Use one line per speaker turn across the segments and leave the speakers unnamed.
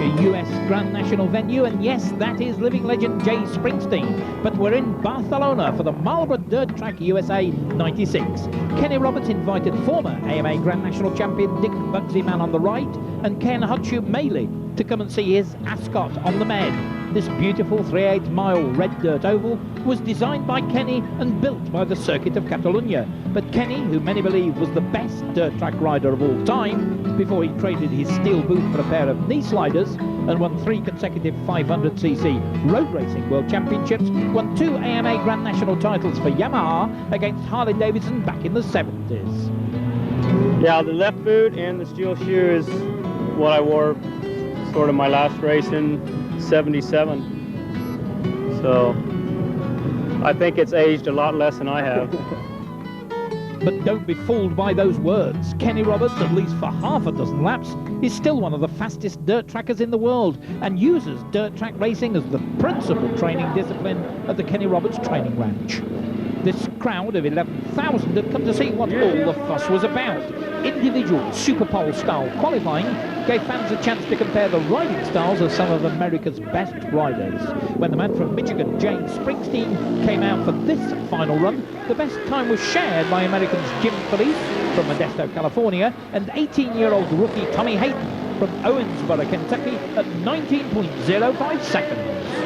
US Grand National venue, and yes, that is living legend Jay Springsteen. But we're in Barcelona for the Marlboro Dirt Track USA 96. Kenny Roberts invited former AMA Grand National champion Dick Bugsy Mann on the right and Ken Hutchu-Maley to come and see his Ascot on the Med. This beautiful 3/8 mile red dirt oval was designed by Kenny and built by the Circuit of Catalunya. But Kenny, who many believe was the best dirt track rider of all time, before he traded his steel boot for a pair of knee sliders and won 3 consecutive 500cc road racing world championships, won 2 AMA Grand National titles for Yamaha against Harley Davidson back in the 70s.
Yeah, the left boot and the steel shoe is what I wore sort of my last race in 77. So I think it's aged a lot less than I have.
But don't be fooled by those words. Kenny Roberts, at least for half a dozen laps, is still one of the fastest dirt trackers in the world and uses dirt track racing as the principal training discipline at the Kenny Roberts Training Ranch. This crowd of 11,000 had come to see what all the fuss was about. Individual Super Pole style qualifying gave fans a chance to compare the riding styles of some of America's best riders. When the man from Michigan, Jay Springsteen, came out for this final run, the best time was shared by Americans Jim Felice from Modesto, California, and 18-year-old rookie Tommy Hayden from Owensboro, Kentucky at 19.05 seconds.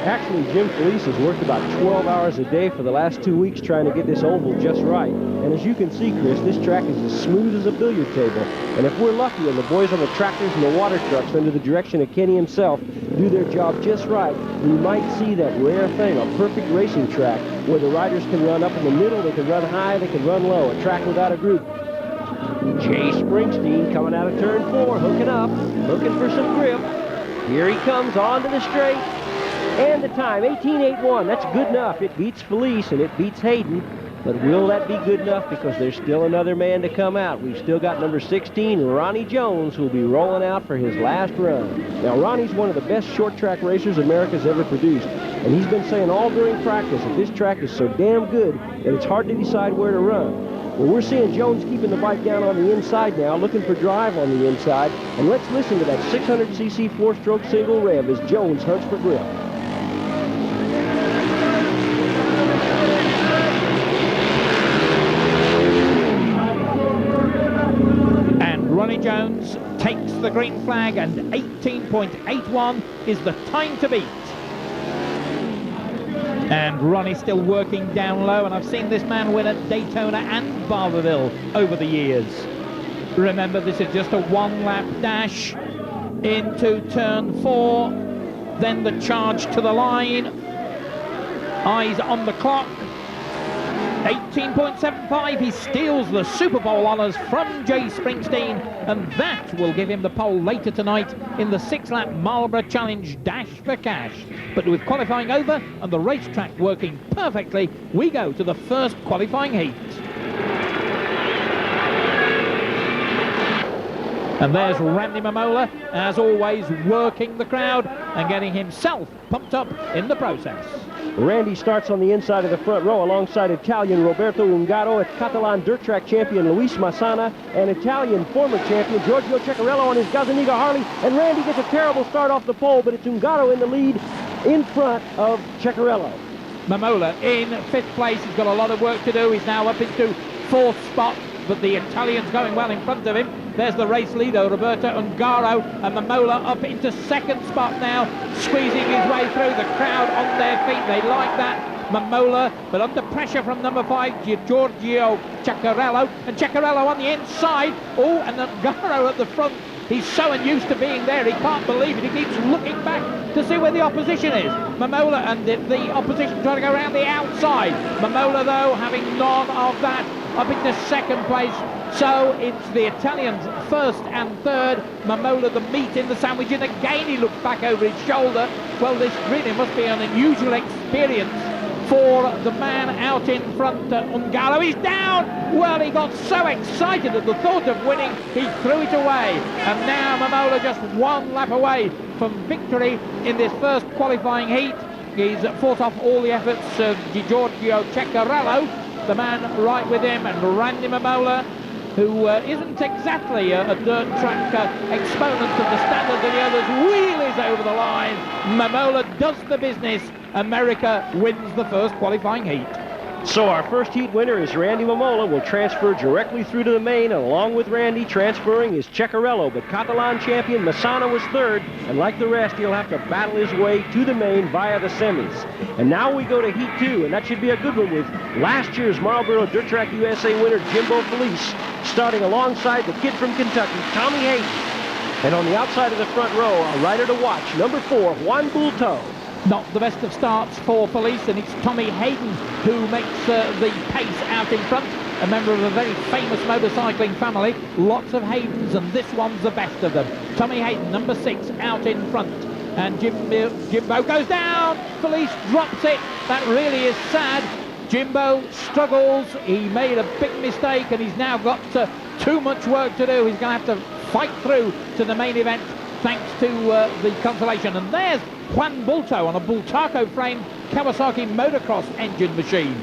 Actually, Jim Felice has worked about 12 hours a day for the last 2 weeks trying to get this oval just right. And as you can see, Chris, this track is as smooth as a billiard table. And if we're lucky and the boys on the tractors and the water trucks under the direction of Kenny himself do their job just right, we might see that rare thing, a perfect racing track where the riders can run up in the middle, they can run high, they can run low, a track without a group. Jay Springsteen coming out of turn 4, hooking up, looking for some grip. Here he comes onto the straight. And the time, 18.81, that's good enough. It beats Felice and it beats Hayden. But will that be good enough? Because there's still another man to come out. We've still got number 16, Ronnie Jones, who will be rolling out for his last run. Now, Ronnie's one of the best short track racers America's ever produced. And he's been saying all during practice that this track is so damn good that it's hard to decide where to run. Well, we're seeing Jones keeping the bike down on the inside now, looking for drive on the inside. And let's listen to that 600cc 4-stroke single rev as Jones hunts for grip.
Ronnie Jones takes the green flag, and 18.81 is the time to beat. And Ronnie still working down low, and I've seen this man win at Daytona and Barberville over the years. Remember, this is just a 1-lap dash into turn 4, then the charge to the line. Eyes on the clock. 18.75, he steals the Super Bowl honours from Jay Springsteen, and that will give him the pole later tonight in the 6-lap Marlboro Challenge Dash for Cash. But with qualifying over and the racetrack working perfectly, we go to the first qualifying heat. And there's Randy Mamola, as always, working the crowd and getting himself pumped up in the process.
Randy starts on the inside of the front row alongside Italian Roberto Ungaro, Catalan dirt track champion Luis Massana, and Italian former champion Giorgio Ceccarello on his Gazzaniga Harley. And Randy gets a terrible start off the pole, but it's Ungaro in the lead in front of Ceccarello.
Mamola in 5th place. He's got a lot of work to do. He's now up into 4th spot, but the Italian's going well in front of him. There's the race leader, Roberto Ungaro, and Mamola up into 2nd spot now, squeezing his way through. The crowd on their feet, they like that. Mamola, but under pressure from number 5, Giorgio Ceccarello, and Ceccarello on the inside. Oh, and Ungaro at the front. He's so unused to being there, he can't believe it. He keeps looking back to see where the opposition is. Mamola and the opposition trying to go around the outside. Mamola, though, having none of that, up into 2nd place. So it's the Italians 1st and 3rd. Mamola the meat in the sandwich, and again he looks back over his shoulder. Well, this really must be an unusual experience for the man out in front. Ungaro, he's down. Well, he got so excited at the thought of winning, he threw it away. And now Mamola just 1 lap away from victory in this first qualifying heat. He's fought off all the efforts of Giorgio Ceccarello, the man right with him, and Randy Mamola who isn't exactly a dirt track exponent of the standards of the others, wheelies over the line. Momola does the business. America wins the first qualifying heat.
So our first heat winner is Randy Momola. Will transfer directly through to the main, and along with Randy transferring is Ceccarello. But Catalan champion Massana was third, and like the rest, he'll have to battle his way to the main via the semis. And now we go to heat 2, and that should be a good one with last year's Marlboro Dirt Track USA winner Jimbo Felice starting alongside the kid from Kentucky, Tommy Hayden. And on the outside of the front row, a rider to watch, number 4, Juan Bulto.
Not the best of starts for Felice, and it's Tommy Hayden who makes the pace out in front. A member of a very famous motorcycling family. Lots of Haydens, and this one's the best of them. Tommy Hayden, number 6, out in front. And Jimbo goes down. Felice drops it. That really is sad. Jimbo struggles. He made a big mistake, and he's now got too much work to do. He's going to have to fight through to the main event thanks to the consolation. And there's Juan Bulto on a Bultaco framed Kawasaki motocross engine machine.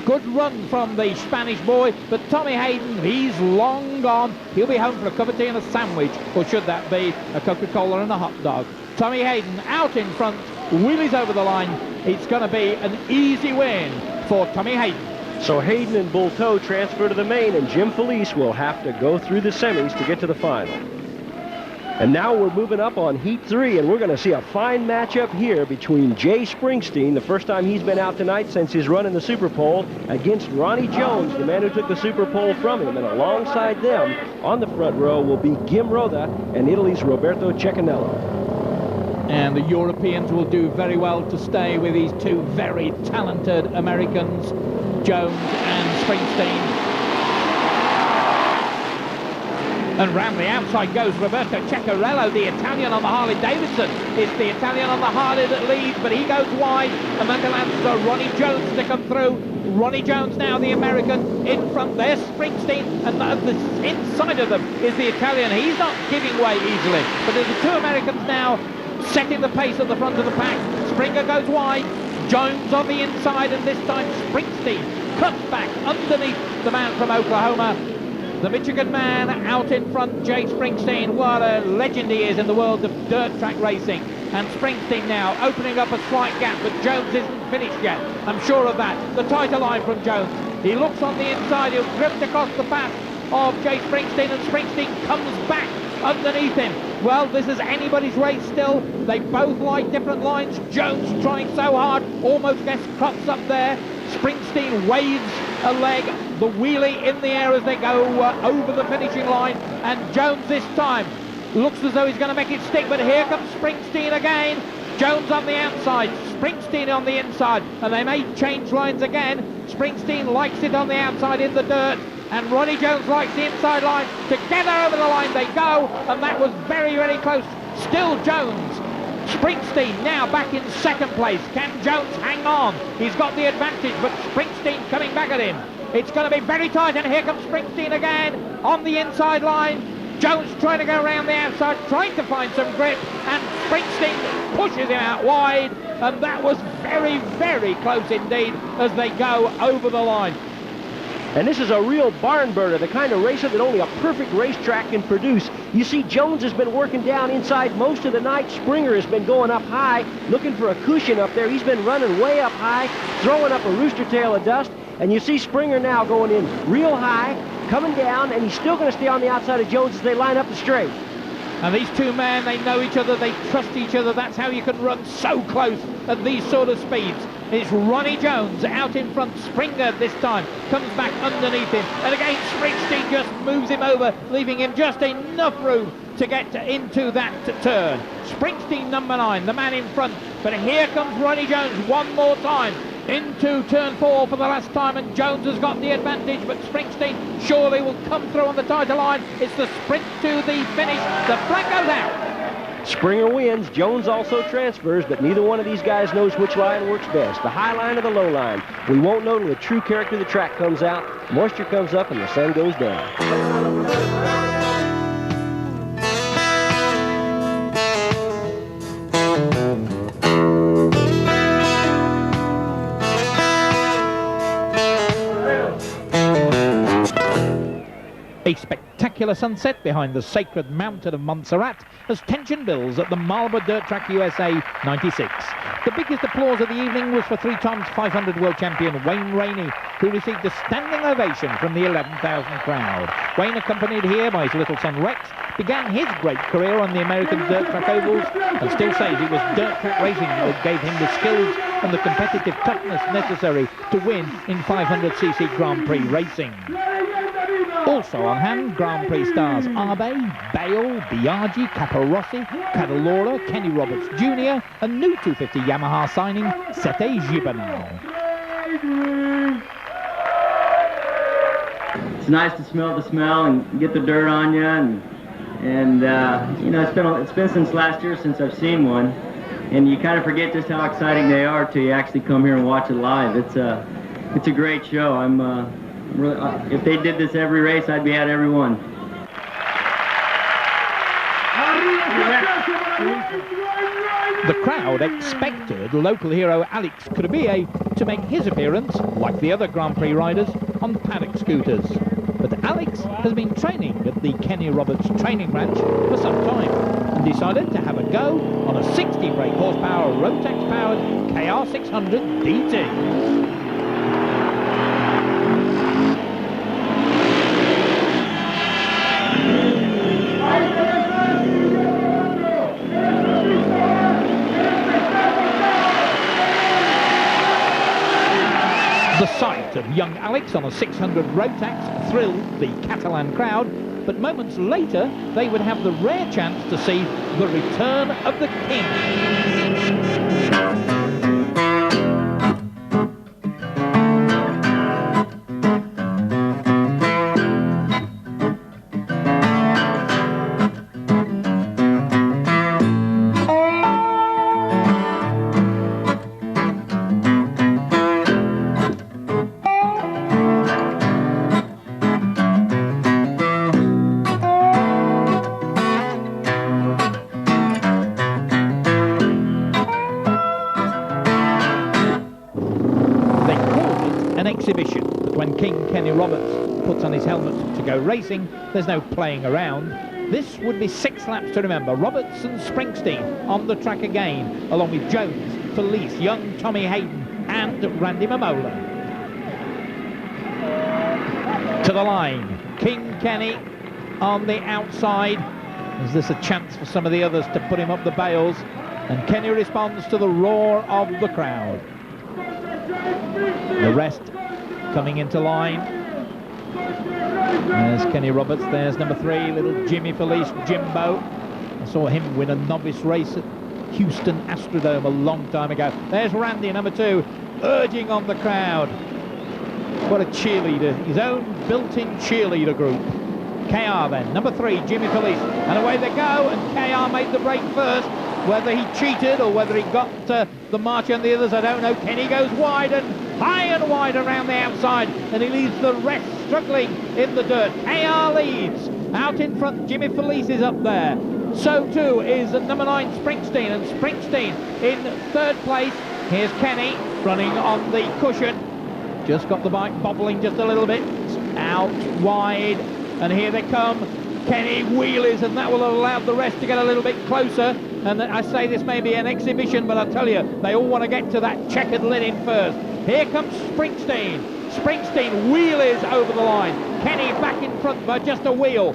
Good run from the Spanish boy, but Tommy Hayden, he's long gone. He'll be home for a cup of tea and a sandwich, or should that be a Coca-Cola and a hot dog. Tommy Hayden out in front, wheelies over the line. It's going to be an easy win for Tommy Hayden.
So Hayden and Bulto transfer to the main, and Jim Felice will have to go through the semis to get to the final. And now we're moving up on Heat 3, and we're going to see a fine matchup here between Jay Springsteen, the first time he's been out tonight since his run in the Super Pole, against Ronnie Jones, the man who took the Super Pole from him. And alongside them on the front row will be Gim Rotha and Italy's Roberto Cecchinello.
And the Europeans will do very well to stay with these two very talented Americans, Jones and Springsteen. And round the outside goes Roberto Ceccarello, the Italian on the Harley Davidson. It's the Italian on the Harley that leads, but he goes wide, and that allows Ronnie Jones to come through. Ronnie Jones now, the American, in front there. Springsteen, and the inside of them is the Italian. He's not giving way easily, but there's the two Americans now setting the pace at the front of the pack. Springer goes wide, Jones on the inside, and this time Springsteen cuts back underneath the man from Oklahoma. The Michigan man out in front, Jay Springsteen. What a legend he is in the world of dirt track racing. And Springsteen now opening up a slight gap, but Jones isn't finished yet. I'm sure of that. The tighter line from Jones. He looks on the inside, he'll drift across the path of Jay Springsteen, and Springsteen comes back underneath him. Well, this is anybody's race still. They both like different lines. Jones trying so hard, almost gets crops up there. Springsteen waves a leg, the wheelie in the air as they go over the finishing line, and Jones this time looks as though he's going to make it stick, but here comes Springsteen again. Jones on the outside, Springsteen on the inside, and they may change lines again. Springsteen likes it on the outside in the dirt, and Ronnie Jones likes the inside line. Together over the line they go, and that was very, very close. Still Jones. Springsteen now back in second place. Can Jones hang on? He's got the advantage, but Springsteen coming back at him. It's going to be very tight, and here comes Springsteen again on the inside line. Jones trying to go around the outside, trying to find some grip, and Springsteen pushes him out wide, and that was very, very close indeed as they go over the line.
And this is a real barn burner, the kind of racer that only a perfect racetrack can produce. You see, Jones has been working down inside most of the night. Springer has been going up high, looking for a cushion up there. He's been running way up high, throwing up a rooster tail of dust. And you see Springer now going in real high, coming down, and he's still going to stay on the outside of Jones as they line up the straight.
And these two men, they know each other, they trust each other. That's how you can run so close at these sort of speeds. It's Ronnie Jones out in front. Springer this time comes back underneath him. And again, Springsteen just moves him over, leaving him just enough room to get into that turn. Springsteen number 9, the man in front. But here comes Ronnie Jones one more time into turn 4 for the last time, and Jones has got the advantage, but Springsteen surely will come through on the tighter line. It's the sprint to the finish. The flag goes out.
Springer wins, Jones also transfers, but neither one of these guys knows which line works best, the high line or the low line. We won't know till the true character of the track comes out, moisture comes up, and the sun goes down.
A spectacular sunset behind the sacred mountain of Montserrat as tension builds at the Marlborough Dirt Track USA 96. The biggest applause of the evening was for 3 times 500 world champion Wayne Rainey, who received a standing ovation from the 11,000 crowd. Wayne, accompanied here by his little son Rex, began his great career on the American dirt track ovals and still says it was dirt track racing that gave him the skills and the competitive toughness necessary to win in 500cc Grand Prix racing. Also on hand, Grand Prix stars Abe, Bale, Biaggi, Caparossi, Cadalora, Kenny Roberts Jr. and new 250 Yamaha signing Sete Gibernal.
It's nice to smell the smell and get the dirt on you, and you know, it's been since last year since I've seen one, and you kind of forget just how exciting they are till you actually come here and watch it live. It's a great show. If they did this every race, I'd be at every one.
The crowd expected local hero Alex Cribille to make his appearance, like the other Grand Prix riders, on paddock scooters. But Alex has been training at the Kenny Roberts training ranch for some time and decided to have a go on a 60 brake horsepower Rotax-powered KR600 DT. The sight of young Alex on a 600 Rotax thrilled the Catalan crowd, but moments later they would have the rare chance to see the return of the King. An exhibition, but when King Kenny Roberts puts on his helmet to go racing, there's no playing around. This would be 6 laps to remember. Roberts and Springsteen on the track again, along with Jones, Felice, young Tommy Hayden and Randy Mamola. To the line, King Kenny on the outside. Is this a chance for some of the others to put him up the bales? And Kenny responds to the roar of the crowd. The rest coming into line. There's Kenny Roberts, there's number 3, little Jimmy Felice, Jimbo. I saw him win a novice race at Houston Astrodome a long time ago. There's Randy, number 2, urging on the crowd. What a cheerleader, his own built-in cheerleader group. KR then, number 3, Jimmy Felice. And away they go, and KR made the break first. Whether he cheated or whether he got the march on the others, I don't know. Kenny goes wide and high and wide around the outside, and he leaves the rest struggling in the dirt. KR leads. Out in front, Jimmy Felice is up there. So too is number 9, Springsteen, and Springsteen in 3rd place. Here's Kenny running on the cushion. Just got the bike bobbling just a little bit. Out wide, and here they come. Kenny wheelies, and that will allow the rest to get a little bit closer. And I say this may be an exhibition, but I'll tell you, they all want to get to that checkered linen first. Here comes Springsteen. Springsteen wheelies over the line. Kenny back in front by just a wheel.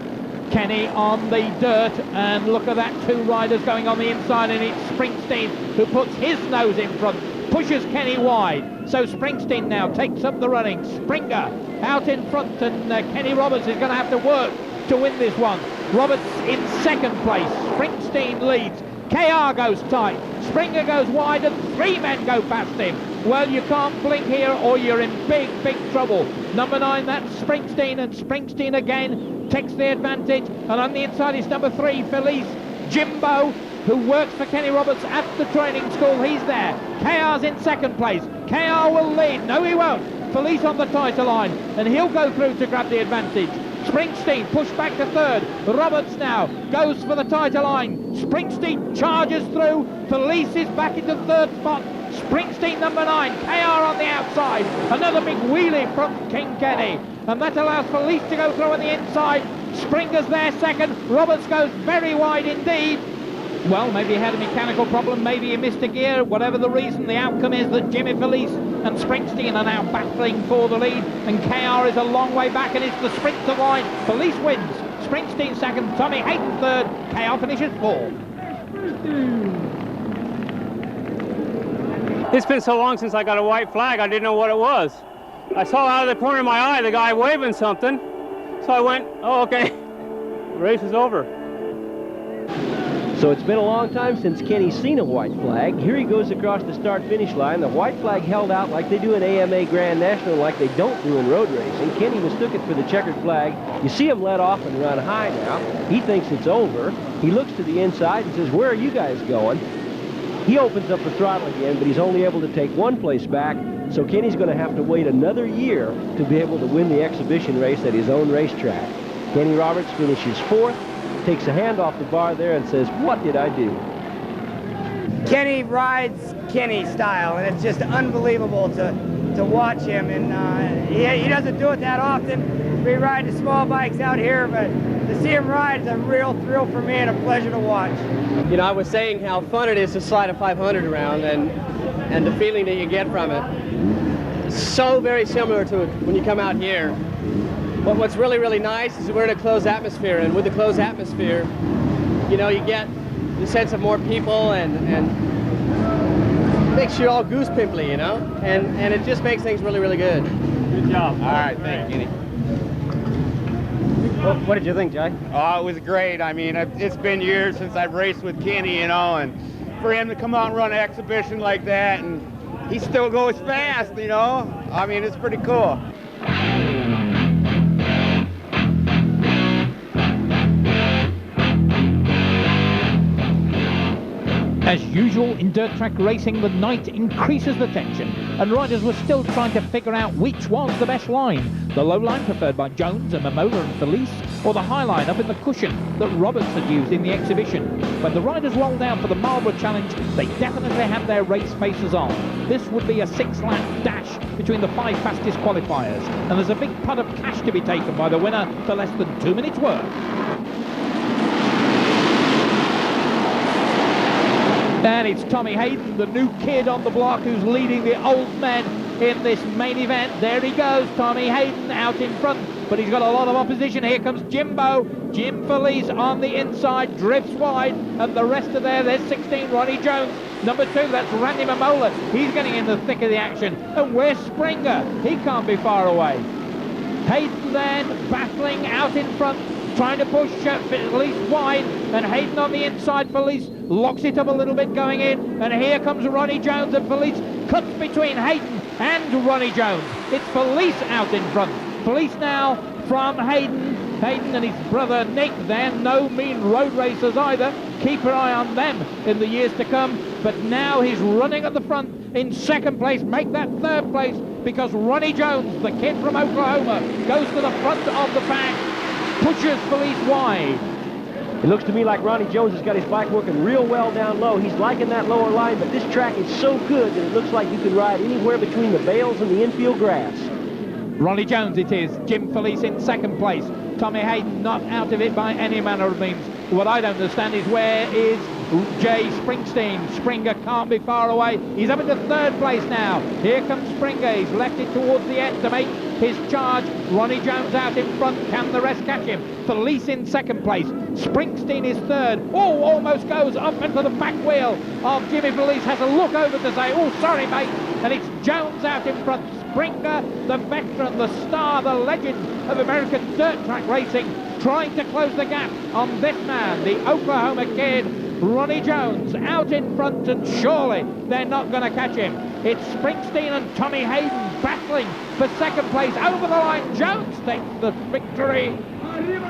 Kenny on the dirt, and look at that, 2 riders going on the inside, and it's Springsteen who puts his nose in front, pushes Kenny wide. So Springsteen now takes up the running. Springer out in front, and Kenny Roberts is going to have to work to win this one. Roberts in 2nd place. Springsteen leads. KR goes tight. Springer goes wide, and 3 men go past him. Well, you can't blink here or you're in big, big trouble. Number 9, that's Springsteen, and Springsteen again takes the advantage. And on the inside is number 3, Felice. Jimbo, who works for Kenny Roberts at the training school, he's there. KR's in 2nd place. KR will lead. No, he won't. Felice on the title line, and he'll go through to grab the advantage. Springsteen pushed back to 3rd. Roberts now goes for the title line. Springsteen charges through. Felice is back into 3rd spot. Springsteen number 9. KR on the outside. Another big wheelie from King Kenny. and that allows Felice to go through on the inside. Springer's there second. Roberts goes very wide indeed. Well, maybe he had a mechanical problem, maybe he missed a gear, whatever the reason, the outcome is that Jimmy Felice and Springsteen are now battling for the lead, and KR is a long way back, and it's the sprint to line. Felice wins, Springsteen second, Tommy Hayden third, KR finishes fourth.
It's been so long since I got a white flag, I didn't know what it was. I saw out of the corner of my eye the guy waving something, so I went, oh, okay, the race is over.
So it's been a long time since Kenny's seen a white flag. Here he goes across the start-finish line. The white flag held out like they do in AMA Grand National, like they don't do in road racing. Kenny mistook it for the checkered flag. You see him let off and run high now. He thinks it's over. He looks to the inside and says, where are you guys going? He opens up the throttle again, but he's only able to take one place back. So Kenny's going to have to wait another year to be able to win the exhibition race at his own racetrack. Kenny Roberts finishes fourth, takes a hand off the bar there and says, what did I do?
Kenny rides Kenny style, and it's just unbelievable to watch him. And he doesn't do it that often. We ride the small bikes out here, but to see him ride is a real thrill for me and a pleasure to watch.
You know, I was saying how fun it is to slide a 500 around, and the feeling that you get from it. So very similar to when you come out here. But what's really, really nice is we're in a closed atmosphere, and with the closed atmosphere, you know, you get the sense of more people, and makes you all goose pimply, you know, and it just makes things really, really good.
Good job.
All right, thank you, Kenny.
What did you think, Jay?
Oh, it was great. I mean, it's been years since I've raced with Kenny, you know, and for him to come out and run an exhibition like that, and he still goes fast, you know. I mean, it's pretty cool.
As usual in dirt track racing, the night increases the tension, and riders were still trying to figure out which was the best line. The low line preferred by Jones and Momola and Felice, or the high line up in the cushion that Roberts had used in the exhibition. When the riders rolled down for the Marlborough Challenge, they definitely had their race faces on. This would be a 6-lap dash between the 5 fastest qualifiers, and there's a big pot of cash to be taken by the winner for less than 2 minutes' work. And it's Tommy Hayden, the new kid on the block, who's leading the old men in this main event. There he goes, Tommy Hayden out in front, but he's got a lot of opposition. Here comes Jimbo. Jim Felice on the inside, drifts wide, and the rest are there. There's 16, Ronnie Jones. Number 2, that's Randy Momola. He's getting in the thick of the action. And where's Springer? He can't be far away. Hayden then battling out in front, trying to push Felice wide, and Hayden on the inside. Felice locks it up a little bit going in, and here comes Ronnie Jones, and Felice cuts between Hayden and Ronnie Jones. It's Felice out in front. Felice now from Hayden. Hayden and his brother Nick, they're no mean road racers either. Keep an eye on them in the years to come. But now he's running at the front in second place. Make that third place, because Ronnie Jones, the kid from Oklahoma, goes to the front of the pack, pushes Felice wide.
It looks to me like Ronnie Jones has got his bike working real well down low. He's liking that lower line, but this track is so good that it looks like you can ride anywhere between the bales and the infield grass.
Ronnie Jones it is. Jim Felice in second place. Tommy Hayden not out of it by any manner of means. What I don't understand is where is Jay Springsteen. Springer can't be far away. He's up into third place now. Here comes Springer. He's left it towards the end to make his charge. Ronnie Jones out in front. Can the rest catch him? Felice in second place. Springsteen is third. Oh, almost goes up into the back wheel of Jimmy Felice. Has a look over to say, oh, sorry, mate. And it's Jones out in front. Springer, the veteran, the star, the legend of American dirt track racing, trying to close the gap on this man, the Oklahoma kid, Ronnie Jones, out in front, and surely they're not going to catch him. It's Springsteen and Tommy Hayden battling for second place. Over the line, Jones takes the victory.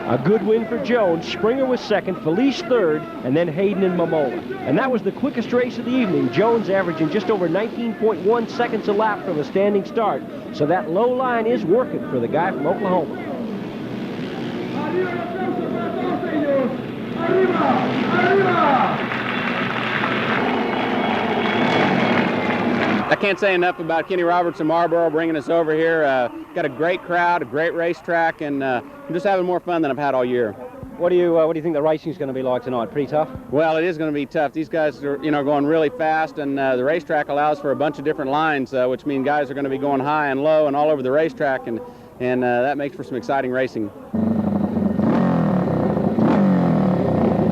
A good win for Jones. Springer was second, Felice third, and then Hayden and Momola. And that was the quickest race of the evening. Jones averaging just over 19.1 seconds a lap from a standing start. So that low line is working for the guy from Oklahoma.
I can't say enough about Kenny Roberts and Marlboro bringing us over here. Got a great crowd, a great racetrack, and I'm just having more fun than I've had all year.
What do you think the racing's going to be like tonight? Pretty tough?
Well, it is going to be tough. These guys are, going really fast, and the racetrack allows for a bunch of different lines, which mean guys are going to be going high and low and all over the racetrack, and that makes for some exciting racing.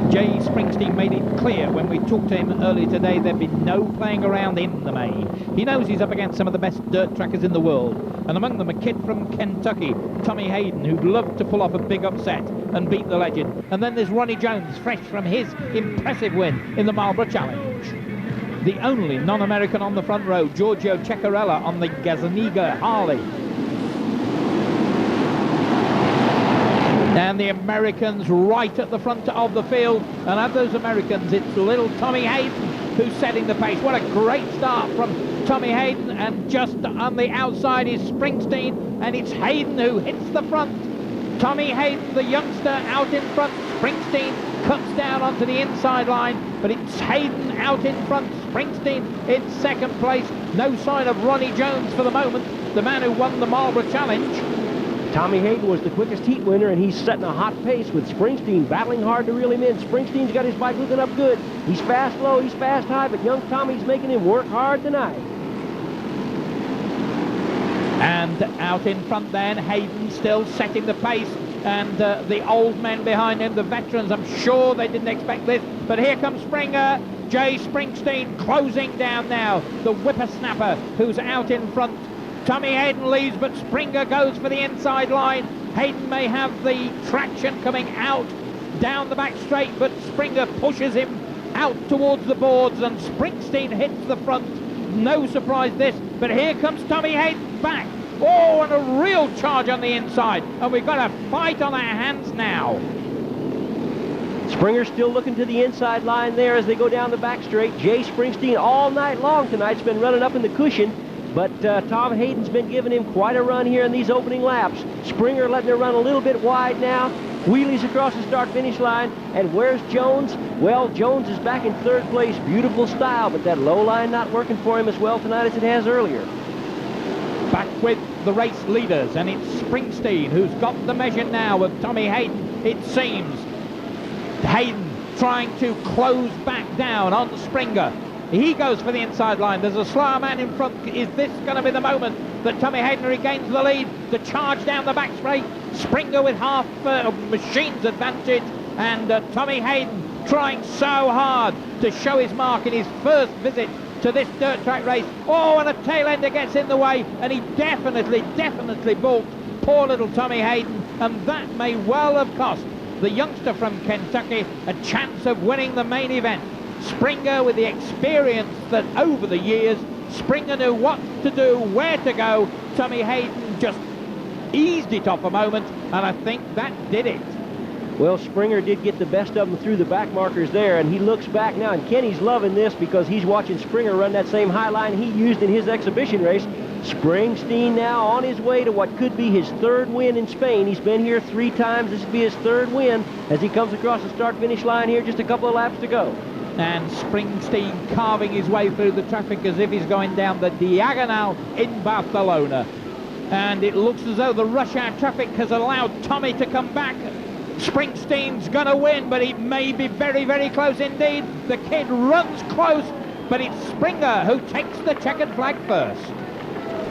Jay Springsteen made it clear when we talked to him earlier today there'd be no playing around in the main. He knows he's up against some of the best dirt trackers in the world, and among them a kid from Kentucky, Tommy Hayden, who'd love to pull off a big upset and beat the legend. And then there's Ronnie Jones, fresh from his impressive win in the Marlboro Challenge. The only non-American on the front row, Giorgio Ceccarella on the Gazzaniga Harley. And the Americans right at the front of the field, and of those Americans it's little Tommy Hayden who's setting the pace. What a great start from Tommy Hayden, and just on the outside is Springsteen, and it's Hayden who hits the front. Tommy Hayden, the youngster, out in front. Springsteen cuts down onto the inside line, but it's Hayden out in front. Springsteen in second place. No sign of Ronnie Jones for the moment, the man who won the Marlboro Challenge.
Tommy Hayden was the quickest heat winner, and he's setting a hot pace with Springsteen battling hard to reel him in. Springsteen's got his bike looking up good. He's fast low, he's fast high, but young Tommy's making him work hard tonight.
And out in front then, Hayden still setting the pace, and the old men behind him, the veterans, I'm sure they didn't expect this, but here comes Springer. Jay Springsteen closing down now, the whippersnapper who's out in front. Tommy Hayden leads, but Springer goes for the inside line. Hayden may have the traction coming out down the back straight, but Springer pushes him out towards the boards, and Springsteen hits the front. No surprise this, but here comes Tommy Hayden back. Oh, and a real charge on the inside, and we've got a fight on our hands now.
Springer's still looking to the inside line there as they go down the back straight. Jay Springsteen all night long tonight's been running up in the cushion, but Tom Hayden's been giving him quite a run here in these opening laps. Springer letting her run a little bit wide now. Wheelies across the start-finish line. And where's Jones? Well, Jones is back in third place. Beautiful style, but that low line not working for him as well tonight as it has earlier.
Back with the race leaders, and it's Springsteen who's got the measure now of Tommy Hayden, it seems. Hayden trying to close back down on Springer. He goes for the inside line. There's a slower man in front. Is this going to be the moment that Tommy Hayden regains the lead? The charge down the back straight. Springer with half machine's advantage, and Tommy Hayden trying so hard to show his mark in his first visit to this dirt track race. Oh, and a tail ender gets in the way, and he definitely balked poor little Tommy Hayden, and that may well have cost the youngster from Kentucky a chance of winning the main event. Springer, with the experience that over the years, Springer knew what to do, where to go. Tommy Hayden just eased it off a moment, and I think that did it.
Well, Springer did get the best of them through the back markers there, and he looks back now, and Kenny's loving this because he's watching Springer run that same high line he used in his exhibition race. Springsteen now on his way to what could be his third win in Spain. He's been here 3 times. This will be his third win as he comes across the start-finish line here, just a couple of laps to go.
And Springsteen carving his way through the traffic as if he's going down the Diagonal in Barcelona. And it looks as though the rush hour traffic has allowed Tommy to come back. Springsteen's going to win, but he may be very close indeed. The kid runs close, but it's Springer who takes the checkered flag first.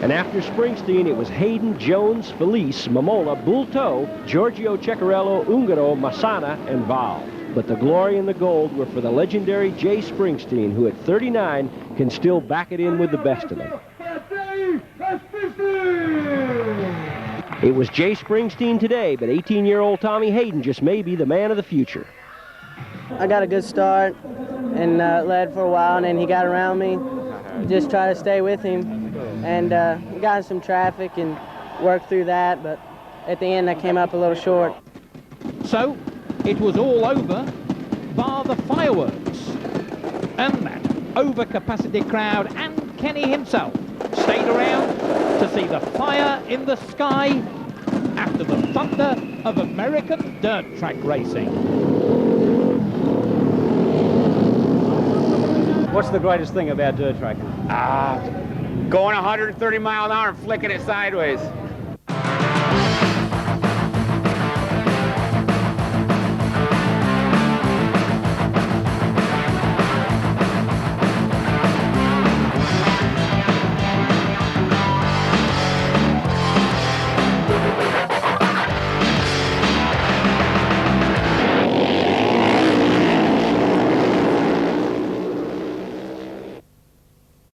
And after Springsteen, it was Hayden, Jones, Felice, Momola, Bulto, Giorgio Ceccarello, Ungaro, Massana, and Val. But the glory and the gold were for the legendary Jay Springsteen, who at 39 can still back it in with the best of them. It was Jay Springsteen today, but 18-year-old Tommy Hayden just may be the man of the future.
I got a good start and led for a while, and then he got around me. Just try to stay with him, and we got in some traffic and worked through that, but at the end I came up a little short.
So it was all over, bar the fireworks. And that overcapacity crowd and Kenny himself stayed around to see the fire in the sky after the thunder of American dirt track racing.
What's the greatest thing about dirt tracking?
going 130 mile an hour and flicking it sideways.